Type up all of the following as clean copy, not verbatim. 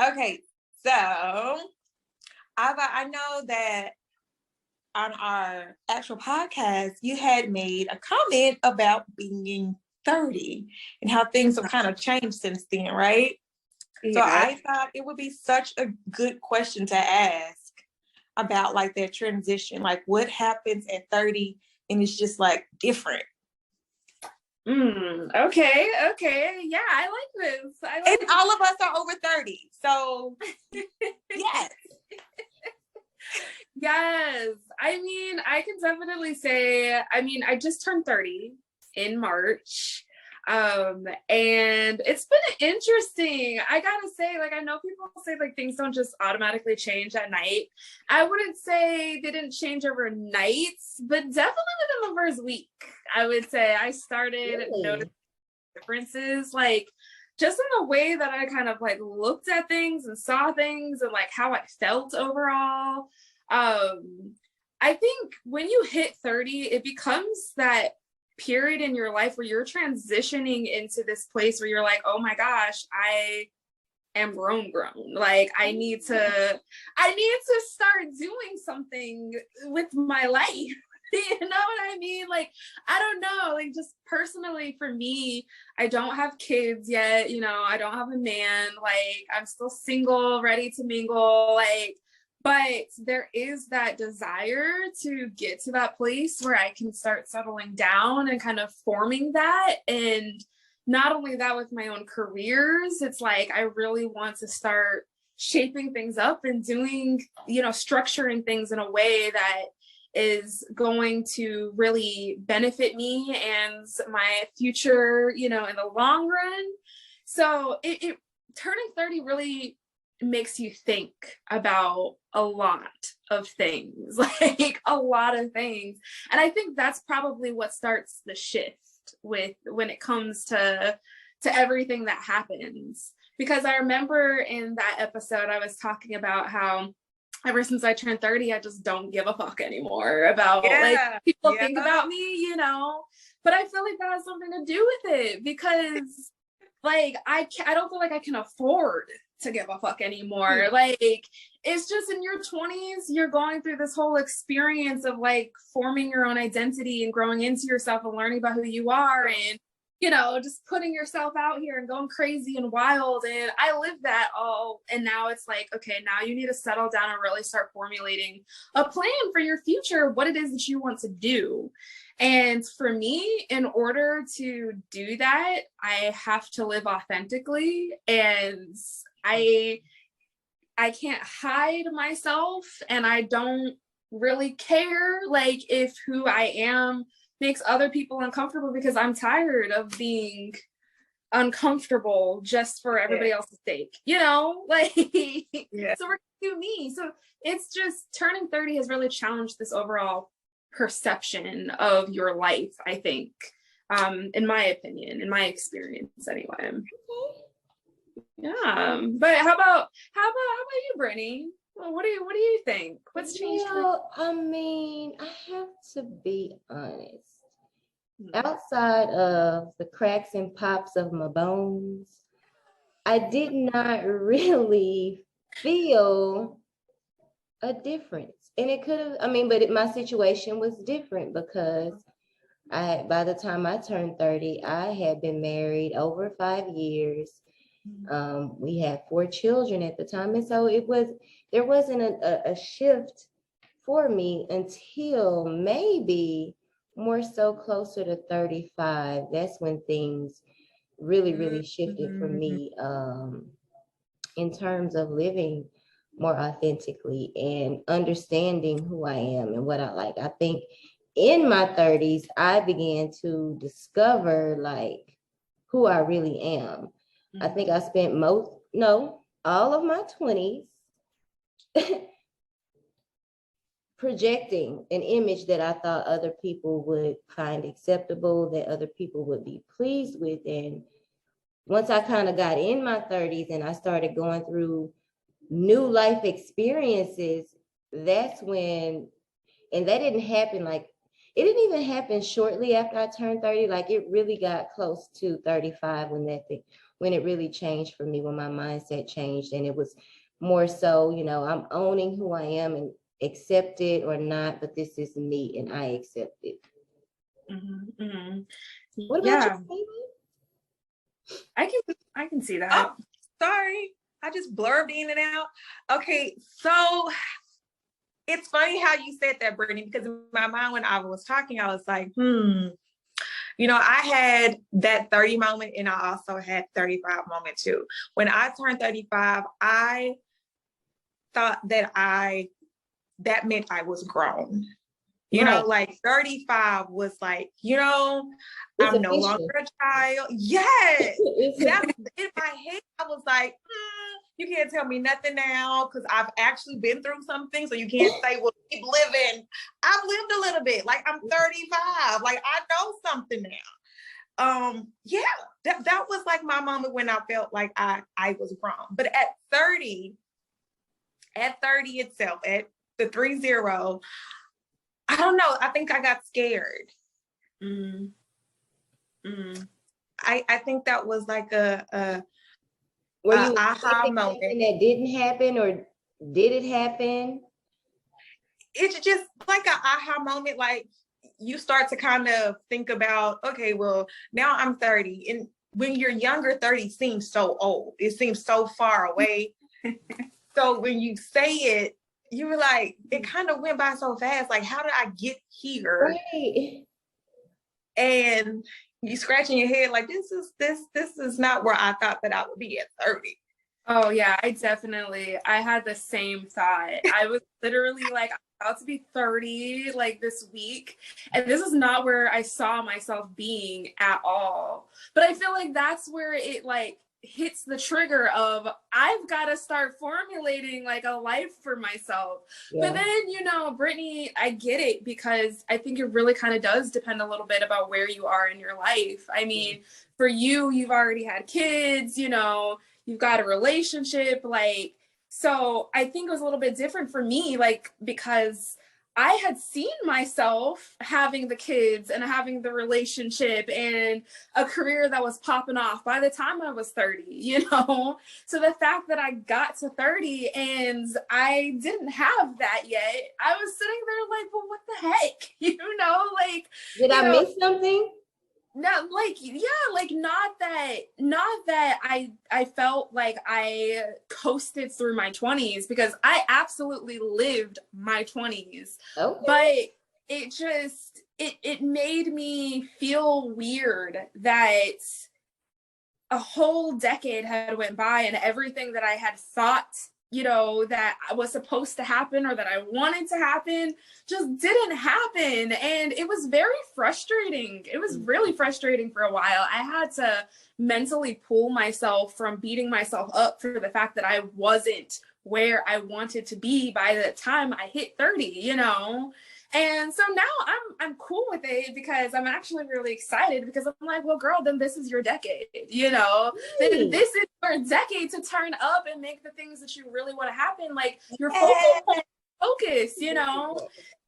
Okay, so I know that on our actual podcast, you had made a comment about being 30 and how things have kind of changed since then, right? So I thought it would be such a good question to ask about like that transition, like what happens at 30 and it's just like different. Okay. Yeah, I like this. And all of us are over 30. So yes. Yes. I mean, I can definitely say, I just turned 30 in March. And it's been interesting. I gotta say, like, I know people say like things don't just automatically change at night. I wouldn't say they didn't change overnight, but definitely within the first week, I would say I started noticing differences, like just in the way that I kind of like looked at things and saw things and like how I felt overall. I think when you hit 30, it becomes that period in your life where you're transitioning into this place where you're like, oh my gosh, I am grown. Like I need to start doing something with my life. You know what I mean? Like, I don't know, like just personally for me, I don't have kids yet, you know, I don't have a man, like I'm still single, ready to mingle, like, but there is that desire to get to that place where I can start settling down and kind of forming that. And not only that with my own careers, it's like I really want to start shaping things up and doing, you know, structuring things in a way that is going to really benefit me and my future, you know, in the long run. So it turning 30 really makes you think about a lot of things, like a lot of things. And I think that's probably what starts the shift with when it comes to everything that happens. Because I remember in that episode, I was talking about how ever since I turned 30, I just don't give a fuck anymore about like people think about me, you know, but I feel like that has something to do with it because like I don't feel like I can afford to give a fuck anymore. Like it's just in your 20s, you're going through this whole experience of like forming your own identity and growing into yourself and learning about who you are and, you know, just putting yourself out here and going crazy and wild. And I lived that all. And now it's like, okay, now you need to settle down and really start formulating a plan for your future, what it is that you want to do. And for me, in order to do that, I have to live authentically. And I can't hide myself, and I don't really care like if who I am makes other people uncomfortable, because I'm tired of being uncomfortable just for everybody else's sake, you know, like so we're gonna do me. So it's just turning 30 has really challenged this overall perception of your life, I think, in my opinion, in my experience anyway. Yeah, but how about you, Brittany? Well, what do you think? What's changed? I mean, I have to be honest. Outside of the cracks and pops of my bones, I did not really feel a difference. And it could have, but my situation was different because by the time I turned 30, I had been married over 5 years. We had 4 children at the time. And so there wasn't a shift for me until maybe more so closer to 35. That's when things really shifted for me in terms of living more authentically and understanding who I am and what I like. I think in my 30s, I began to discover like who I really am. I think I spent all of my 20s projecting an image that I thought other people would find acceptable, that other people would be pleased with. And once I kind of got in my 30s and I started going through new life experiences, that's when, and that didn't happen it didn't even happen shortly after I turned 30. Like it really got close to 35 when it really changed for me, when my mindset changed, and it was more so, you know, I'm owning who I am and accept it or not, but this is me and I accept it. Mm-hmm, mm-hmm. What Yeah, about you, Amy? I can see that. Oh, sorry. I just blurbed in and out. Okay, so it's funny how you said that, Brittany, because in my mind when I was talking, I was like, you know, I had that 30 moment and I also had 35 moment too. When I turned 35, I thought that that meant I was grown. You Right. know, like 35 was like, you know, It's I'm no official. longer a child. Yes. It's That in my head, I was like, you can't tell me nothing now because I've actually been through something. So you can't say, well, keep living. I've lived a little bit. Like I'm 35. Like I know something now. Yeah, that was like my moment when I felt like I was grown. But at 30 itself, at the 30, I don't know. I think I got scared. Mm. Mm. I think that was like a Were you aha expecting moment. something that didn't happen, or did it happen? It's just like an aha moment. Like you start to kind of think about, okay, well, now I'm 30. And when you're younger, 30 seems so old. It seems so far away. So when you say it, you were like, it kind of went by so fast. Like, how did I get here? Right. And you scratching your head like this is not where I thought that I would be at 30. Oh yeah, I had the same thought. I was literally like, I'm about to be 30 like this week, and this is not where I saw myself being at all. But I feel like that's where it like hits the trigger of I've got to start formulating like a life for myself. Yeah. But then, you know, Brittany, I get it, because I think it really kind of does depend a little bit about where you are in your life. I mean, for you, you've already had kids, you know, you've got a relationship, like, so I think it was a little bit different for me, like, because I had seen myself having the kids and having the relationship and a career that was popping off by the time I was 30, you know? So the fact that I got to 30 and I didn't have that yet, I was sitting there like, well, what the heck? You know, like, Did I miss something? No, like, yeah, like not that I felt like I coasted through my 20s, because I absolutely lived my 20s. Okay. But it just it made me feel weird that a whole decade had went by and everything that I had thought, you know, that was supposed to happen or that I wanted to happen just didn't happen. And it was very frustrating. It was really frustrating for a while. I had to mentally pull myself from beating myself up for the fact that I wasn't where I wanted to be by the time I hit 30, you know? And so now I'm cool with it, because I'm actually really excited, because I'm like, well, girl, then this is your decade, you know? Then this is your decade to turn up and make the things that you really want to happen, like your focus, you know?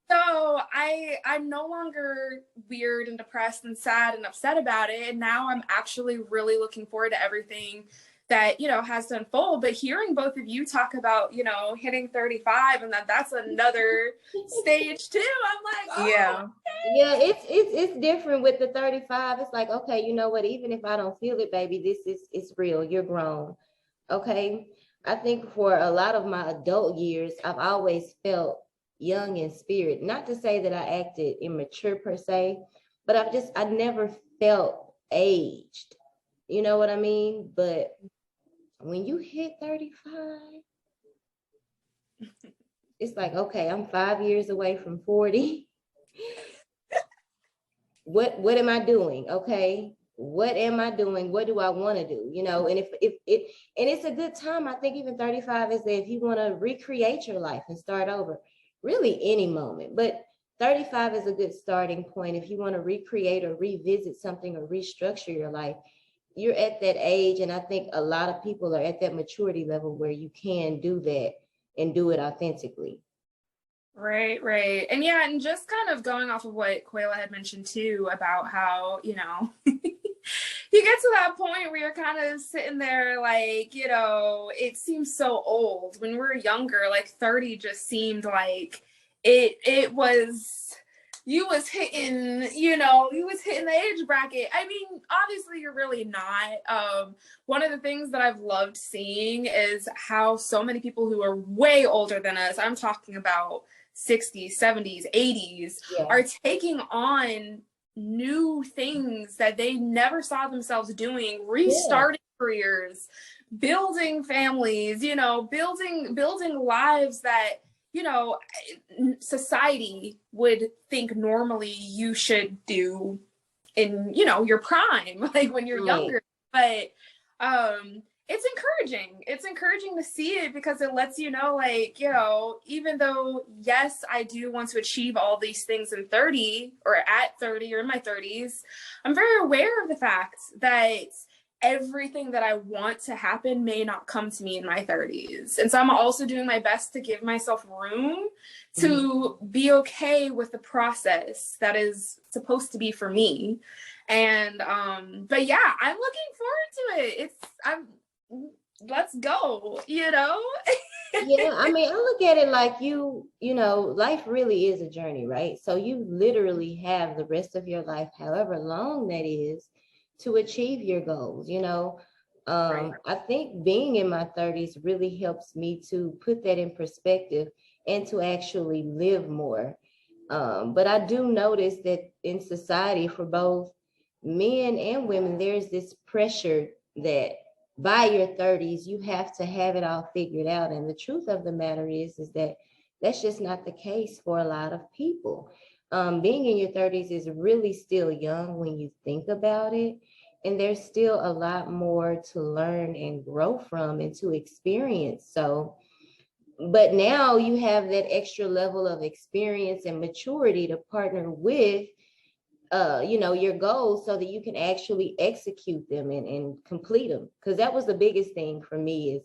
So I'm no longer weird and depressed and sad and upset about it. And now I'm actually really looking forward to everything that, you know, has to unfold. But hearing both of you talk about, you know, hitting 35 and that's another stage too, I'm like, oh, Yeah. okay. Yeah, it's different with the 35. It's like, okay, you know what, even if I don't feel it, baby, it's real. You're grown. Okay. I think for a lot of my adult years, I've always felt young in spirit. Not to say that I acted immature per se, but I never felt aged. You know what I mean? But when you hit 35, it's like, okay, I'm 5 years away from 40. What am I doing? Okay. What am I doing? What do I want to do? You know, and if and it's a good time. I think even 35 is that if you want to recreate your life and start over, really any moment, but 35 is a good starting point. If you want to recreate or revisit something or restructure your life, you're at that age. And I think a lot of people are at that maturity level where you can do that and do it authentically. Right. And yeah, and just kind of going off of what Quayla had mentioned too, about how, you know, you get to that point where you're kind of sitting there like, you know, it seems so old. When we were younger, like 30 just seemed like it was, you was hitting, you know, you was hitting the age bracket. I mean, obviously you're really not. One of the things that I've loved seeing is how so many people who are way older than us, I'm talking about 60s, 70s, 80s, Yeah. are taking on new things that they never saw themselves doing, restarting careers, building families, you know, building lives that, you know, society would think normally you should do in, you know, your prime, like when you're younger. But it's encouraging. It's encouraging to see it because it lets you know, like, you know, even though, yes, I do want to achieve all these things in 30 or at 30 or in my 30s, I'm very aware of the fact that everything that I want to happen may not come to me in my 30s. And so I'm also doing my best to give myself room to be okay with the process that is supposed to be for me. And but yeah, I'm looking forward to it. Let's go, you know. Yeah, I mean, I look at it like you know, life really is a journey, right? So you literally have the rest of your life, however long that is, to achieve your goals, you know. Right. I think being in my 30s really helps me to put that in perspective and to actually live more. But I do notice that in society, for both men and women, there's this pressure that by your 30s, you have to have it all figured out. And the truth of the matter is that that's just not the case for a lot of people. Being in your 30s is really still young when you think about it. And there's still a lot more to learn and grow from and to experience. So, but now you have that extra level of experience and maturity to partner with you know, your goals so that you can actually execute them and complete them. Because that was the biggest thing for me, is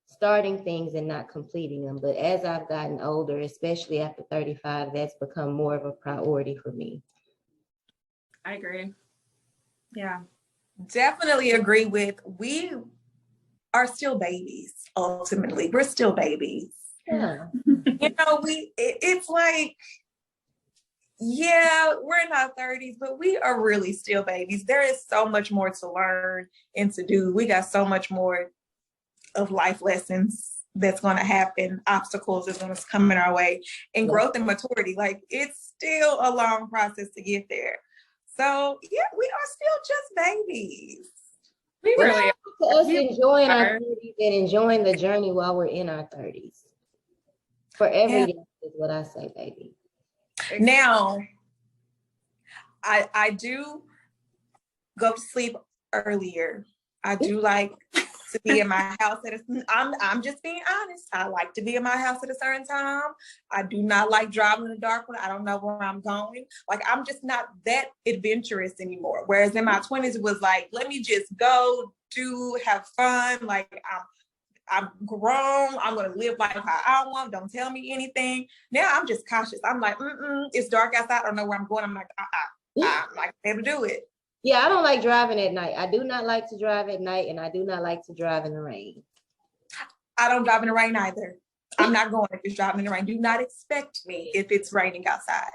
starting things and not completing them. But as I've gotten older, especially after 35, that's become more of a priority for me. I agree. Yeah. Definitely agree with, we are still babies, ultimately. We're still babies. Yeah. You know, it's like, yeah, we're in our 30s, but we are really still babies. There is so much more to learn and to do. We got so much more of life lessons that's going to happen, obstacles that's going to come in our way, and growth and maturity. Like, it's still a long process to get there. So yeah, we are still just babies. We really to us enjoying our 30s and enjoying the journey while we're in our 30s. For every day is what I say, baby. Now, I do go to sleep earlier. I do like to be in my house I'm just being honest. I like to be in my house at a certain time. I do not like driving in the dark when I don't know where I'm going. Like, I'm just not that adventurous anymore. Whereas in my 20s, it was like, let me just go, have fun. Like, I'm grown. I'm going to live life how I want. Don't tell me anything. Now I'm just cautious. I'm like, it's dark outside. I don't know where I'm going. I'm like, I'm not able to do it. Yeah, I don't like driving at night. I do not like to drive at night, and I do not like to drive in the rain. I don't drive in the rain either. I'm not going if it's driving in the rain. Do not expect me if it's raining outside.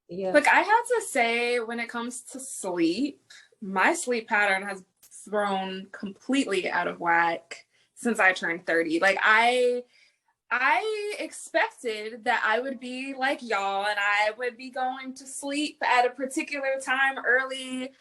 Yeah. Look, I have to say, when it comes to sleep, my sleep pattern has thrown completely out of whack since I turned 30. Like, I expected that I would be like y'all and I would be going to sleep at a particular time early.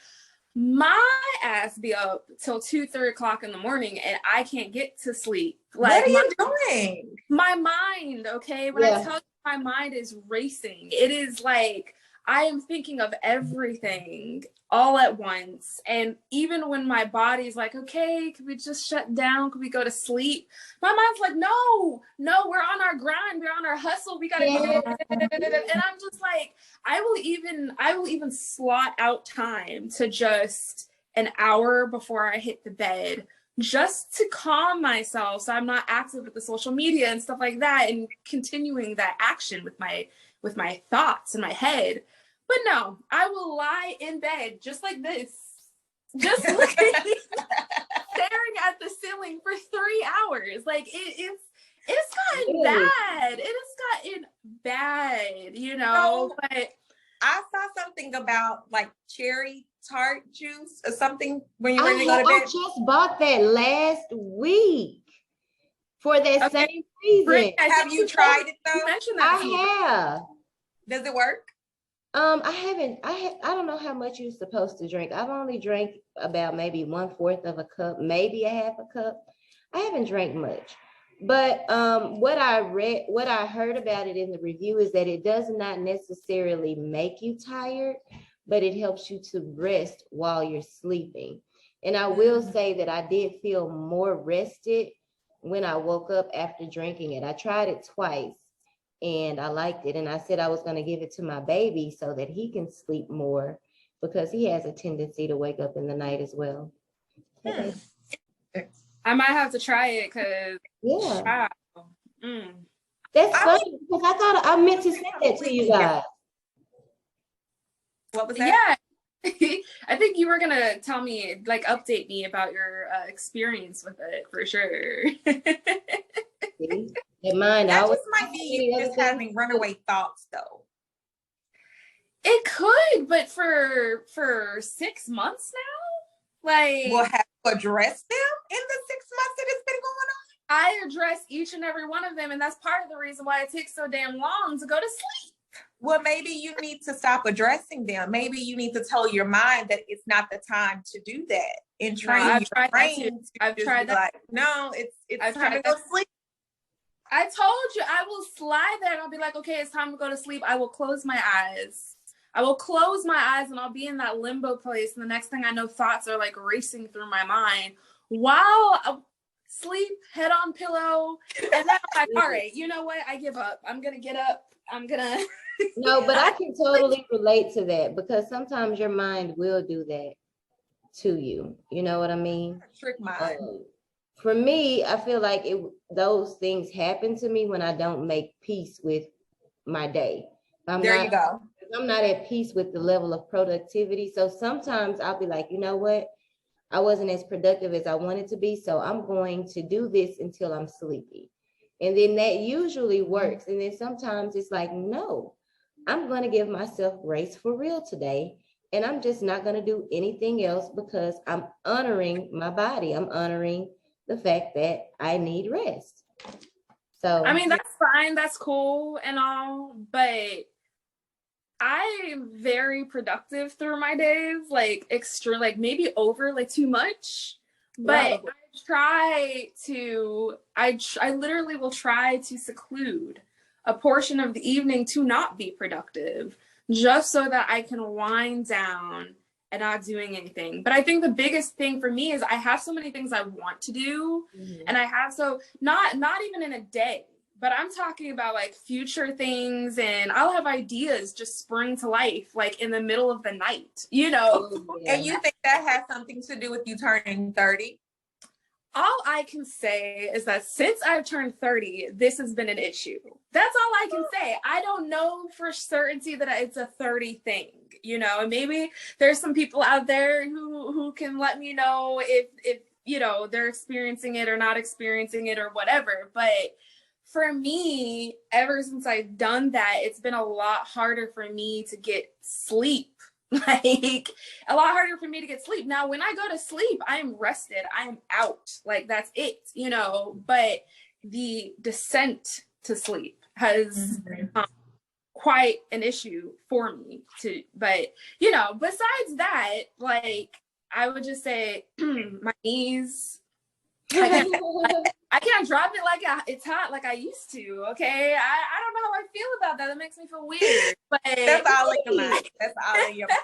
My ass be up till 2-3 o'clock in the morning and I can't get to sleep. Like, what are you doing? My mind, okay? When I tell you my mind is racing, it is like I am thinking of everything all at once. And even when my body's like, okay, can we just shut down? Can we go to sleep? My mind's like, no, we're on our grind. We're on our hustle. We got to And I'm just like, I will even slot out time to just an hour before I hit the bed, just to calm myself so I'm not active with the social media and stuff like that, and continuing that action with my thoughts in my head. But no, I will lie in bed just like this just looking, staring at the ceiling for 3 hours. Like it's gotten bad. It has gotten bad, you know. So, but I saw something about like cherry tart juice or something when you're ready to go to I bed. just bought that last week for that same reason. Brittany, Have you tried it You though? mentioned that to me. I have. Does it work? I haven't. I don't know how much you're supposed to drink. I've only drank about maybe 1/4 of a cup, maybe a half a cup. I haven't drank much. But what I heard about it in the review is that it does not necessarily make you tired, but it helps you to rest while you're sleeping. And I will say that I did feel more rested when I woke up after drinking it. I tried it twice and I liked it. And I said I was going to give it to my baby so that he can sleep more because he has a tendency to wake up in the night as well. Okay. I might have to try it because Yeah. wow. That's funny because I thought I meant to send that to you guys. What was that? Yeah. I think you were gonna tell me, like, update me about your experience with it for sure. See? In mind, That I just might be you just having runaway thoughts though. It could, but for 6 months now, like, We'll have to address them in the 6 months that it's been going on. I address each and every one of them, and that's part of the reason why it takes so damn long to go to sleep. Well, maybe you need to stop addressing them. Maybe you need to tell your mind that it's not the time to do that and train your brain. I've tried that. Like, no, it's time to go sleep. I told you I will slide there and I'll be like, okay, it's time to go to sleep. I will close my eyes. And I'll be in that limbo place. And the next thing I know, thoughts are like racing through my mind while I sleep, head on pillow. And then I'm like, all right, you know what? I give up. I'm going to get up. No, but I can totally relate to that because sometimes your mind will do that to you. You know what I mean? Trick mind. For me, I feel like those things happen to me when I don't make peace with my day. You go. I'm not at peace with the level of productivity. So sometimes I'll be like, you know what? I wasn't as productive as I wanted to be. So I'm going to do this until I'm sleepy. And then that usually works. And then sometimes it's like, no, I'm going to give myself grace for real today. And I'm just not going to do anything else because I'm honoring my body. I'm honoring the fact that I need rest. So I mean, that's fine. That's cool and all, but I'm very productive through my days, like extra, like maybe over like too much. But I literally will try to seclude a portion of the evening to not be productive, just so that I can wind down and not doing anything. But I think the biggest thing for me is I have so many things I want to do, and I have not even in a day. But I'm talking about like future things, and I'll have ideas just spring to life like in the middle of the night, you know? And you think that has something to do with you turning 30? All I can say is that since I've turned 30, this has been an issue. That's all I can say. I don't know for certainty that it's a 30 thing, you know, and maybe there's some people out there who can let me know if you know, they're experiencing it or not experiencing it or whatever. But for me, ever since I've done that, it's been a lot harder for me to get sleep. Like a lot harder for me to get sleep. Now, when I go to sleep, I'm rested. I'm out. Like that's it, you know. But the descent to sleep has become quite an issue for me too. But you know, besides that, like I would just say my knees. I can't drop it like it's hot like I used to. Okay, I don't know how I feel about that. That makes me feel weird. But that's all in your mind. That's all in your mind.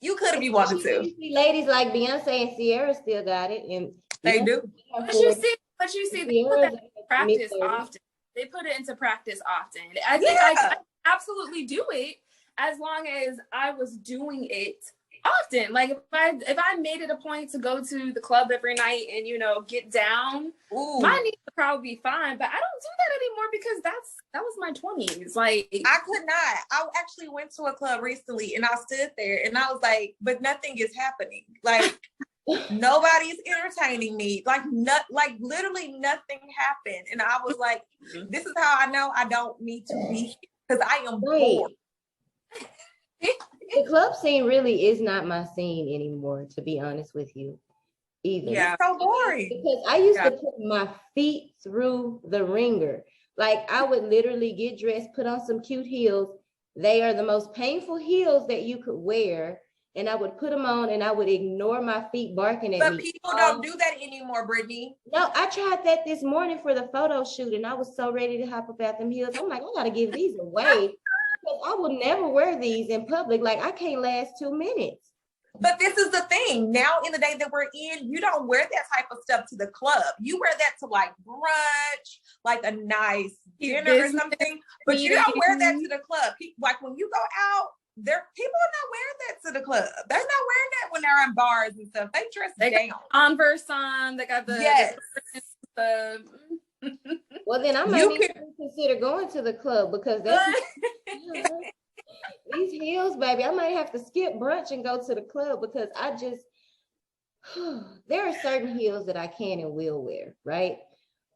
You could if you wanted to. You see ladies like Beyonce and Sierra still got it, and they do. But you see, they put that into practice often. They put it into practice often. I think I absolutely do it as long as I was doing it often. Like if I made it a point to go to the club every night and get down, my knees would probably be fine. But I don't do that anymore because that was my 20s. Like I could not. I actually went to a club recently and I stood there and I was like, but nothing is happening. Like nobody's entertaining me. Like literally nothing happened. And I was like, this is how I know I don't need to be here because I am bored. The club scene really is not my scene anymore, to be honest with you, either. Yeah, it's so boring. Because I used to put my feet through the ringer. Like I would literally get dressed, put on some cute heels. They are the most painful heels that you could wear. And I would put them on and I would ignore my feet barking at me. But people don't do that anymore, Brittany. No, I tried that this morning for the photo shoot and I was so ready to hop up out them heels. I'm like, I gotta give these away. Because I will never wear these in public. Like I can't last 2 minutes. But this is the thing. Now in the day that we're in, you don't wear that type of stuff to the club. You wear that to like brunch, like a nice dinner or something. But you don't wear that to the club. Like when you go out, people are not wearing that to the club. They're not wearing that when they're in bars and stuff. They dress down. Converse on. They got the Well, then I might need to consider going to the club because these heels, baby, I might have to skip brunch and go to the club because there are certain heels that I can and will wear, right?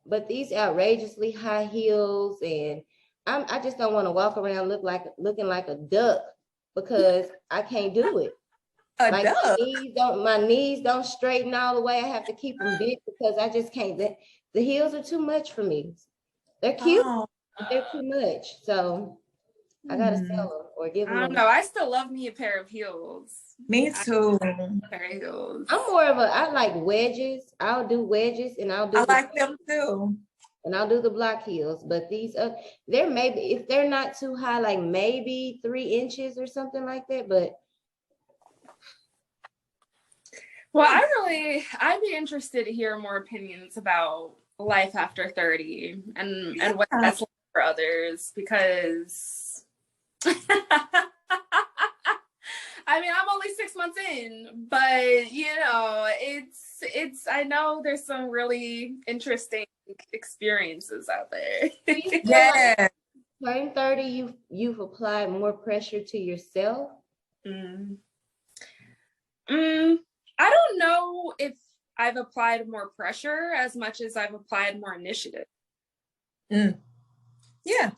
But these outrageously high heels, and I just don't want to walk around looking like a duck because I can't do it. Like my knees don't straighten all the way. I have to keep them bent because I just can't. The heels are too much for me. They're cute, but they're too much. So I gotta sell them or give them. I don't know. I still love me a pair of heels. Me too. Heels. I'm more of I like wedges. I'll do wedges and I like them too. And I'll do the block heels. But these they're maybe, if they're not too high, like maybe 3 inches or something like that. But well, I'd be interested to hear more opinions about life after 30 and what that's like for others because I mean, I'm only 6 months in, but it's I know there's some really interesting experiences out there. Yeah. Turning 30, you've applied more pressure to yourself. I don't know if I've applied more pressure as much as I've applied more initiative. Yeah.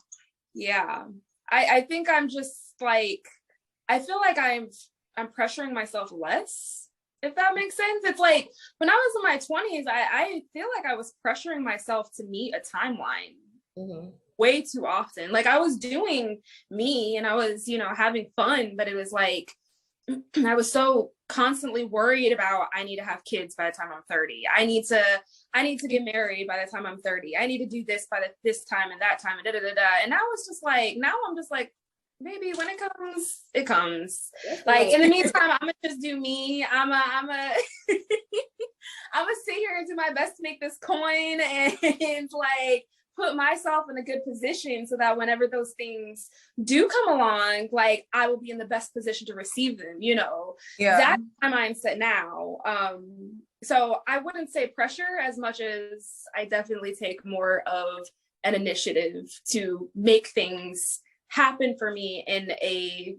I think I'm just like, I feel like I'm pressuring myself less, if that makes sense. It's like when I was in my 20s, I feel like I was pressuring myself to meet a timeline way too often. Like I was doing me and I was, having fun, but it was like, I was so constantly worried about, I need to have kids by the time I'm 30. I need to get married by the time I'm 30. I need to do this by this time and that time and And I was just like, now I'm just like, maybe when it comes, it comes. Like in the meantime, I'm gonna just do me. I'm a sit here and do my best to make this coin and like put myself in a good position so that whenever those things do come along, like I will be in the best position to receive them, That's my mindset now. So I wouldn't say pressure as much as I definitely take more of an initiative to make things happen for me in a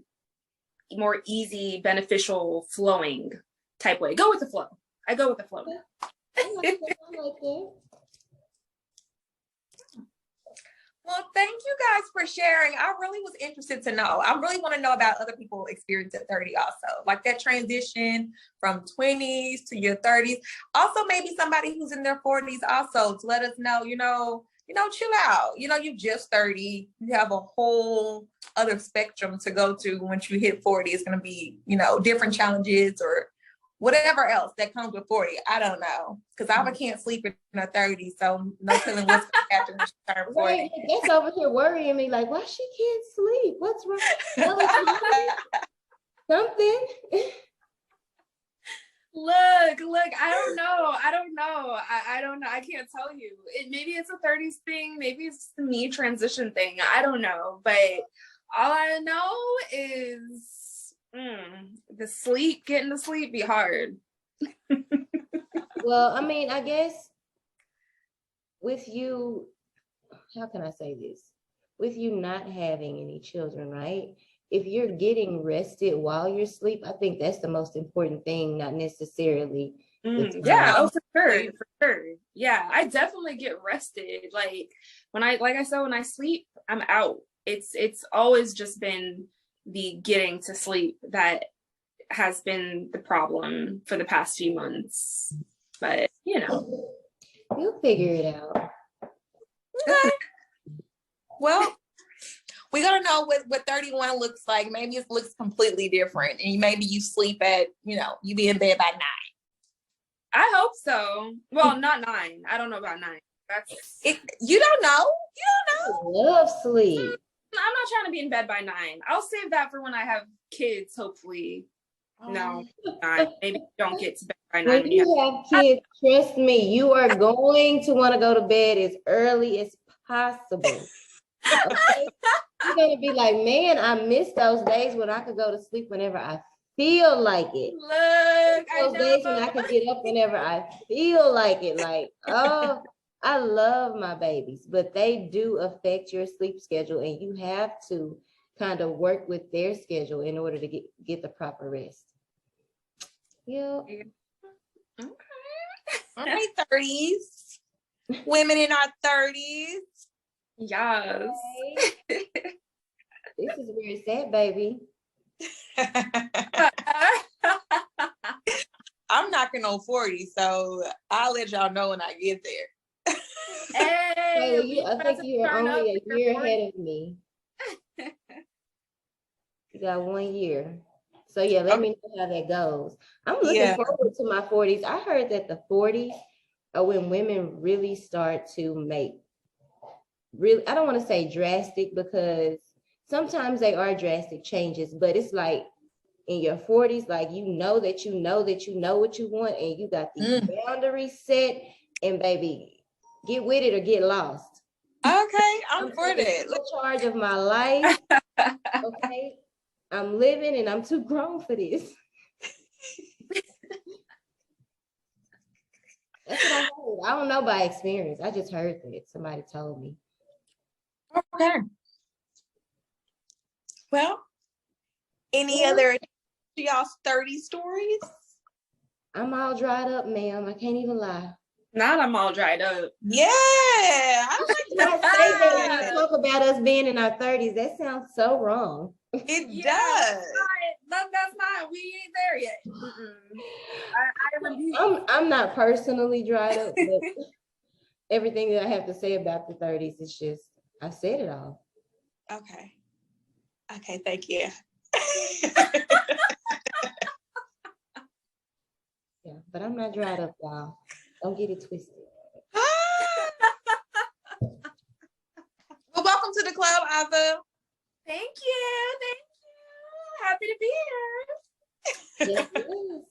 more easy, beneficial, flowing type way. Go with the flow. I go with the flow. Well, thank you guys for sharing. I really was interested to know. I really want to know about other people's experience at 30 also. Like that transition from 20s to your 30s. Also, maybe somebody who's in their 40s also to let us know, chill out. You just 30. You have a whole other spectrum to go to once you hit 40. It's going to be, different challenges or whatever else that comes with 40. I don't know. Because I can't sleep in her 30s, so no telling what's going to happen when she turns 40. Right, that's over here worrying me like, why she can't sleep? What's wrong? Something. Look, I don't know. I don't know. I can't tell you. Maybe it's a 30s thing. Maybe it's the me transition thing. I don't know. But all I know is The sleep, getting to sleep be hard. Well, I mean, I guess with you, how can I say this? With you not having any children, right? If you're getting rested while you're asleep, I think that's the most important thing, not necessarily the Yeah, time. oh, for sure. Yeah, I definitely get rested. Like I said, when I sleep, I'm out. It's always just been the getting to sleep that has been the problem for the past few months. But You'll figure it out. Okay. Well, we're gonna know what 31 looks like. Maybe it looks completely different, and maybe you sleep at, you be in bed by 9. I hope so. Well, not 9. I don't know about 9. That's it. You don't know. I love sleep. I'm not trying to be in bed by 9. I'll save that for when I have kids, hopefully. No, 9. Maybe don't get to bed by 9. When you have kids, trust me, you are going to want to go to bed as early as possible. Okay? You're gonna be like, man, I miss those days when I could go to sleep whenever I feel like it. Look, those days when I could get up whenever I feel like it. Like, oh, I love my babies, but they do affect your sleep schedule, and you have to kind of work with their schedule in order to get the proper rest. Yeah. Okay. All right, 30s. Women in our 30s. Yes. Okay. This is where it's at, baby. I'm knocking on 40, so I'll let y'all know when I get there. Hey, I think you're only a year ahead of me. You got 1 year. So yeah, let me know how that goes. I'm looking forward to my 40s. I heard that the 40s are when women really start to make I don't want to say drastic, because sometimes they are drastic changes, but it's like in your 40s, like you know what you want, and you got these boundaries set, and baby, get with it or get lost. Okay, I'm for that. In charge of my life. Okay, I'm living and I'm too grown for this. That's what I heard. I don't know by experience. I just heard that somebody told me. Okay. Well, any other y'all's 30 stories? I'm all dried up, ma'am. I can't even lie. Not I'm all dried up. Yeah. I like that. Talk about us being in our 30s. That sounds so wrong. It does. That's not. We ain't there yet. I'm not personally dried up, but everything that I have to say about the 30s is just, I said it all. Okay. Okay, thank you. Yeah, but I'm not dried up, y'all. Don't get it twisted. Well, welcome to the club, Ava. Thank you. Happy to be here. Yes, it is.